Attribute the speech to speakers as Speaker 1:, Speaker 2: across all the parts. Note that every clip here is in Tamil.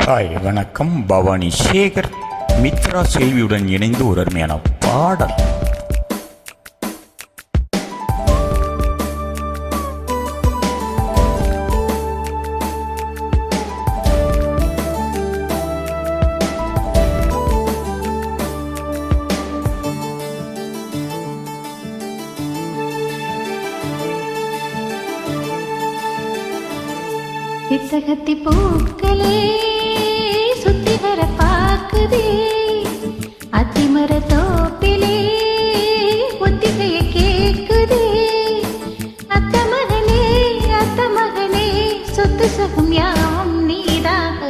Speaker 1: ஹாய் வணக்கம். பவானி சேகர் மித்ரா செல்வியுடன் இணைந்து ஒரு அருமையான பாடல்.
Speaker 2: சித்தகத்தி பூக்களே சுத்தி வர பாக்குதே, அத்திமர தோப்பிலே ஒத்திகைய கேக்குதே. அத்த மகனே சொத்து சகம் யாவும் நீதாக.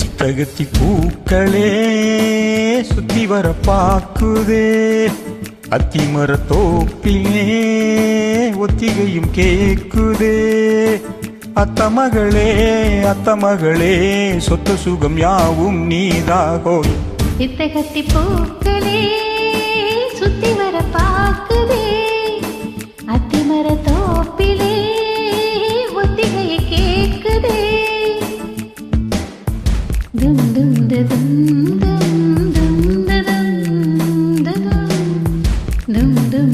Speaker 1: சித்தகத்தி பூக்களே சுத்தி வர பாக்குதே, அத்திமர தோப்பிலே ஒத்திகையும் கேக்குதே. அத்த மகளே சொத்து சுகம் யாவும் நீதாகோ.
Speaker 2: சித்தகத்தி பூக்களே சுத்தி வர பாக்குதே, அத்திமர தோப்பிலே ஒத்திகைய கேக்குதே. தும் தும் தும் தும் தும் தும் தும் தும்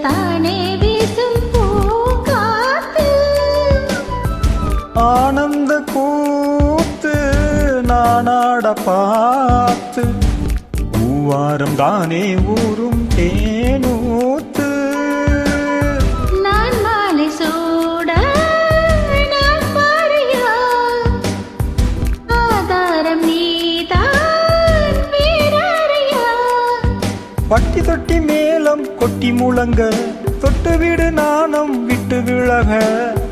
Speaker 2: தானே வீசும் பூங்காத்து,
Speaker 1: ஆனந்த கூத்து நானாட பார்த்து, பூவாரம் தானே ஊரும் தேனூத்து.
Speaker 2: நான் மாலை சூட நான் பாரியா, ஆதாரம் நீதான் வீரறியா.
Speaker 1: பட்டி தொட்டி மேலம் கொட்டி முழங்க, தொட்டு விடு நாணம் விட்டு விலக.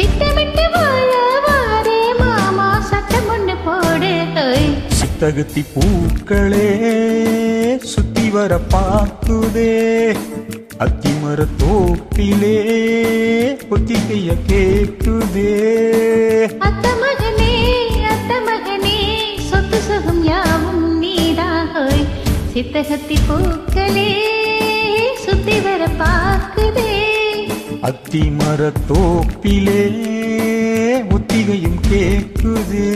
Speaker 2: திட்டமிட்டு வாழ வாரே மாமா, சட்டம் ஒண்ணு போடு.
Speaker 1: சித்தகத்தி பூக்களே சுத்தி வர பாக்குதே, அத்திமர தோப்பிலே ஒத்திகைய கேக்குதே.
Speaker 2: அத்த மகனே சொத்து சுகம் யாவும் நீதாக. சித்தகத்தி பூக்களே சுத்தி வர பாக்குதே,
Speaker 1: அத்திமர தோப்பிலே ஒத்திகையும் கேக்குதே.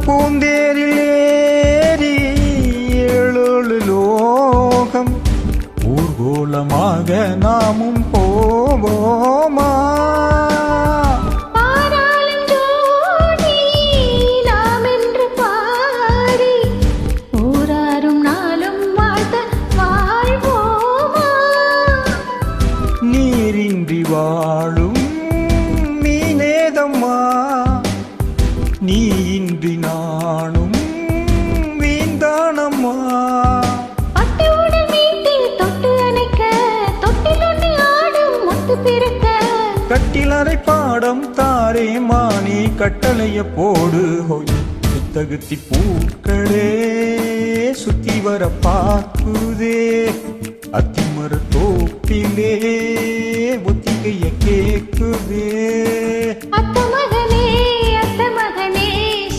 Speaker 1: பூந்தேரில் ஏறி ஏழு லோகம் ஊர்கோலமாக நாமும் போவோமா.
Speaker 2: பாராளும் ஜோடி நாம் என்று பாடி, ஊராரும் நாளும் வாழ்த்த வாழ்வோமா.
Speaker 1: நீரின்றி வாழும் மீனேதம்மா, நீ இன்றி நானும் வீந்தானம்மா.
Speaker 2: பட்டுவுடன் மீட்டி தொட்டு அணைக்க, தொட்டில் ஒன்று ஆடும் முத்து பிறக்க.
Speaker 1: கட்டிலறை பாடம் தாரே மானே கட்டளைய போடு ஹோய். சித்தகத்தி பூக்களே சுத்தி வர பாக்குதே, அத்திமர தோப்பிலே ஒத்திகைய கேக்குதே.
Speaker 2: அத்த மகனே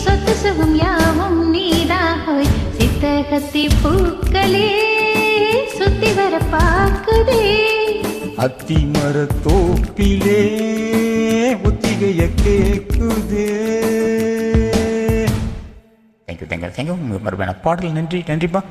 Speaker 2: சொத்து சுகம் யாவும் நீதாகோய். சித்தகத்தி பூக்களே சுத்தி வர பாக்குதே,
Speaker 1: அத்திமர தோப்பிலே ஒத்திகைய கேக்குதே. தேங்க்யூ மறுபடியும் பாடல். நன்றிப்பா.